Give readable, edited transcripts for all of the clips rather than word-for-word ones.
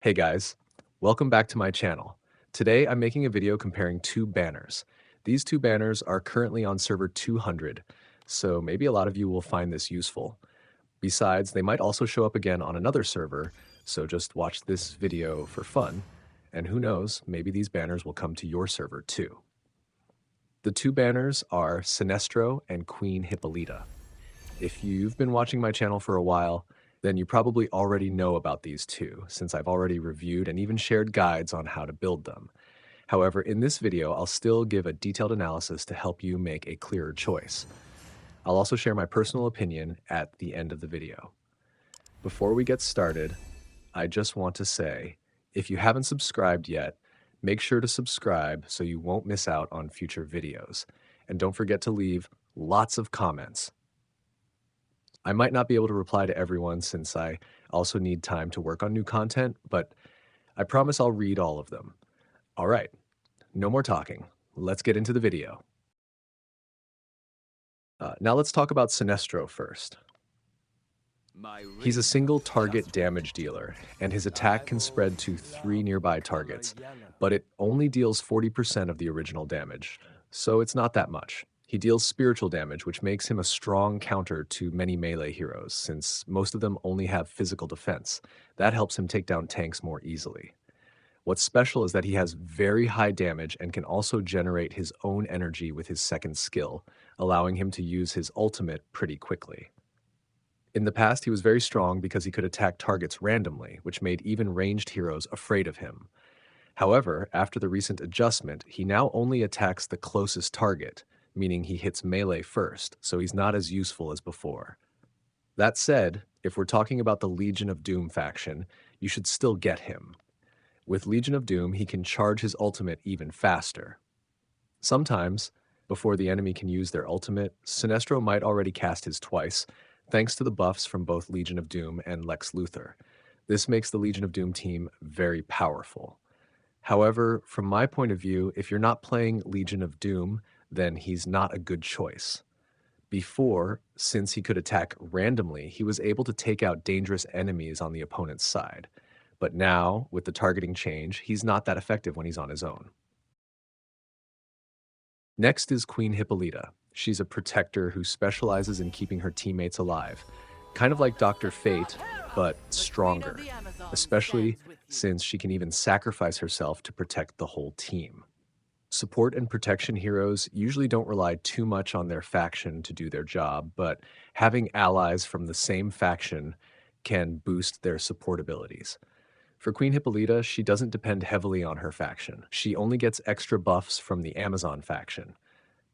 Hey guys, welcome back to my channel. Today I'm making a video comparing two banners. These two banners are currently on server 200, so maybe a lot of you will find this useful. Besides, they might also show up again on another server, so just watch this video for fun, and who knows, maybe these banners will come to your server too. The two banners are Sinestro and Queen Hippolyta. If you've been watching my channel for a while, then you probably already know about these two, since I've already reviewed and even shared guides on how to build them. However, in this video, I'll still give a detailed analysis to help you make a clearer choice. I'll also share my personal opinion at the end of the video. Before we get started, I just want to say, if you haven't subscribed yet, make sure to subscribe so you won't miss out on future videos. And don't forget to leave lots of comments. I might not be able to reply to everyone since I also need time to work on new content, but I promise I'll read all of them. All right, no more talking. Let's get into the video. Now let's talk about Sinestro first. He's a single target damage dealer, and his attack can spread to 3 nearby targets, but it only deals 40% of the original damage, so it's not that much. He deals spiritual damage, which makes him a strong counter to many melee heroes, since most of them only have physical defense. That helps him take down tanks more easily. What's special is that he has very high damage and can also generate his own energy with his second skill, allowing him to use his ultimate pretty quickly. In the past, he was very strong because he could attack targets randomly, which made even ranged heroes afraid of him. However, after the recent adjustment, he now only attacks the closest target, meaning he hits melee first, so he's not as useful as before. That said, if we're talking about the Legion of Doom faction, you should still get him. With Legion of Doom, he can charge his ultimate even faster. Sometimes, before the enemy can use their ultimate, Sinestro might already cast his twice, thanks to the buffs from both Legion of Doom and Lex Luthor. This makes the Legion of Doom team very powerful. However, from my point of view, if you're not playing Legion of Doom, then he's not a good choice. Before, since he could attack randomly, he was able to take out dangerous enemies on the opponent's side. But now, with the targeting change, he's not that effective when he's on his own. Next is Queen Hippolyta. She's a protector who specializes in keeping her teammates alive, kind of like Dr. Fate, but stronger, especially since she can even sacrifice herself to protect the whole team. Support and protection heroes usually don't rely too much on their faction to do their job, but having allies from the same faction can boost their support abilities. For Queen Hippolyta, she doesn't depend heavily on her faction. She only gets extra buffs from the Amazon faction.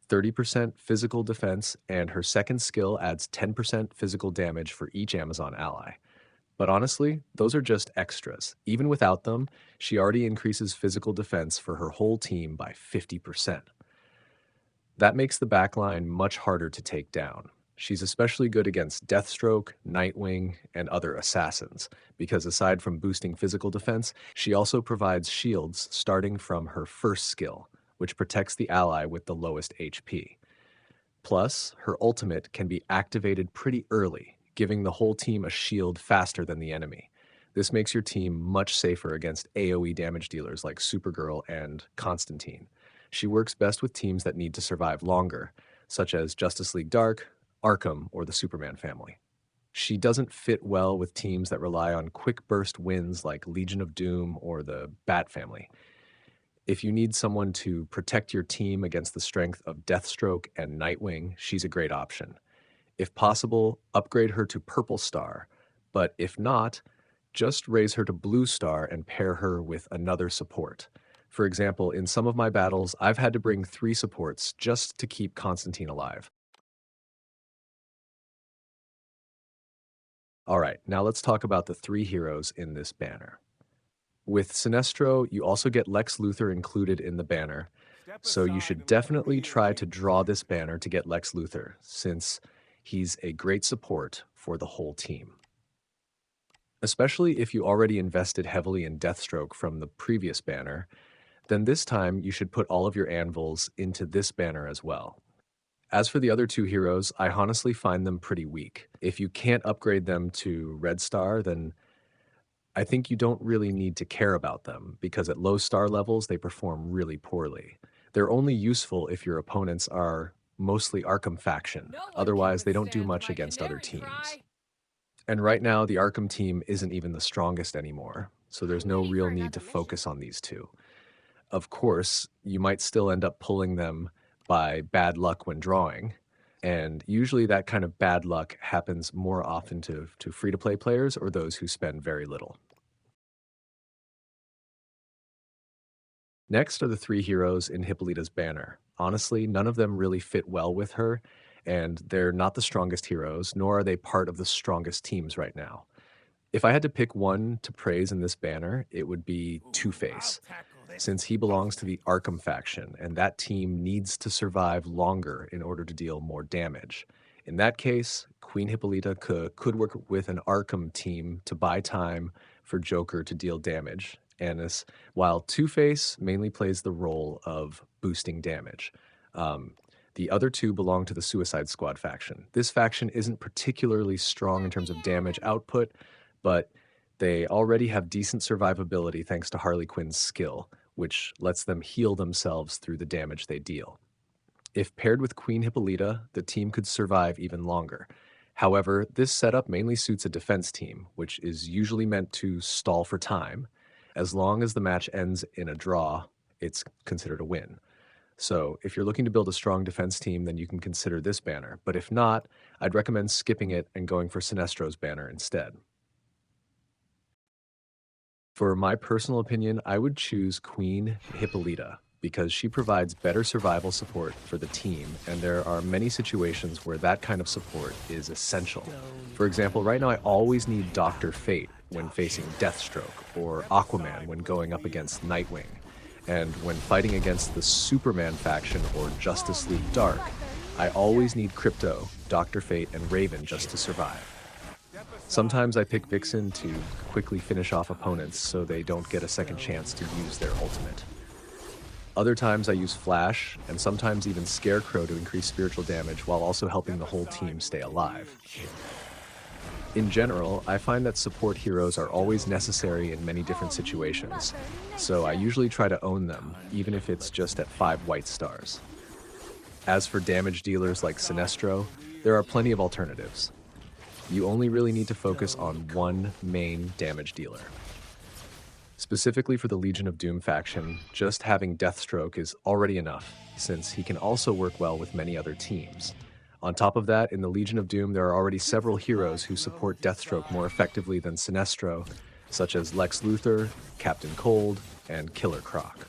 30% physical defense, and her second skill adds 10% physical damage for each Amazon ally. But honestly, those are just extras. Even without them, she already increases physical defense for her whole team by 50%. That makes the backline much harder to take down. She's especially good against Deathstroke, Nightwing, and other assassins, because aside from boosting physical defense, she also provides shields starting from her first skill, which protects the ally with the lowest HP. Plus, her ultimate can be activated pretty early, giving the whole team a shield faster than the enemy. This makes your team much safer against AoE damage dealers like Supergirl and Constantine. She works best with teams that need to survive longer, such as Justice League Dark, Arkham, or the Superman family. She doesn't fit well with teams that rely on quick burst wins like Legion of Doom or the Bat family. If you need someone to protect your team against the strength of Deathstroke and Nightwing, she's a great option. If possible, upgrade her to Purple Star, but if not, just raise her to Blue Star and pair her with another support. For example, in some of my battles, I've had to bring 3 supports just to keep Constantine alive. Alright, now let's talk about the 3 heroes in this banner. With Sinestro, you also get Lex Luthor included in the banner, so you should definitely try to draw this banner to get Lex Luthor, since he's a great support for the whole team. Especially if you already invested heavily in Deathstroke from the previous banner, then this time you should put all of your anvils into this banner as well. As for the other 2 heroes, I honestly find them pretty weak. If you can't upgrade them to Red Star, then I think you don't really need to care about them because at low star levels, they perform really poorly. They're only useful if your opponents are mostly Arkham faction. No one can Otherwise, they don't do withstand much my against other canary teams. cry. And right now, the Arkham team isn't even the strongest anymore, so there's I'm no ready for real need another to mission. focus on these two. Of course, you might still end up pulling them by bad luck when drawing. And usually that kind of bad luck happens more often to free-to-play players or those who spend very little. Next are the three heroes in Hippolyta's banner. Honestly, none of them really fit well with her, and they're not the strongest heroes, nor are they part of the strongest teams right now. If I had to pick one to praise in this banner, it would be Ooh, I'll Two-Face, tackle this since he belongs to both. the Arkham faction, and that team needs to survive longer in order to deal more damage. In that case, Queen Hippolyta could work with an Arkham team to buy time for Joker to deal damage, while Two-Face mainly plays the role of boosting damage. Um, the other two belong to the Suicide Squad faction. This faction isn't particularly strong in terms of damage output, but they already have decent survivability thanks to Harley Quinn's skill, which lets them heal themselves through the damage they deal. If paired with Queen Hippolyta, the team could survive even longer. However, this setup mainly suits a defense team, which is usually meant to stall for time. As long as the match ends in a draw, it's considered a win. So, if you're looking to build a strong defense team, then you can consider this banner. But if not, I'd recommend skipping it and going for Sinestro's banner instead. For my personal opinion, I would choose Queen Hippolyta because she provides better survival support for the team, and there are many situations where that kind of support is essential. For example, right now I always need Dr. Fate when facing Deathstroke, or Aquaman when going up against Nightwing. And when fighting against the Superman faction or Justice League Dark, I always need Crypto, Dr. Fate, and Raven just to survive. Sometimes I pick Vixen to quickly finish off opponents so they don't get a second chance to use their ultimate. Other times I use Flash, and sometimes even Scarecrow to increase spiritual damage while also helping the whole team stay alive. In general, I find that support heroes are always necessary in many different situations, so I usually try to own them, even if it's just at 5 white stars. As for damage dealers like Sinestro, there are plenty of alternatives. You only really need to focus on one main damage dealer. Specifically for the Legion of Doom faction, just having Deathstroke is already enough, since he can also work well with many other teams. On top of that, in the Legion of Doom, there are already several heroes who support Deathstroke more effectively than Sinestro, such as Lex Luthor, Captain Cold, and Killer Croc.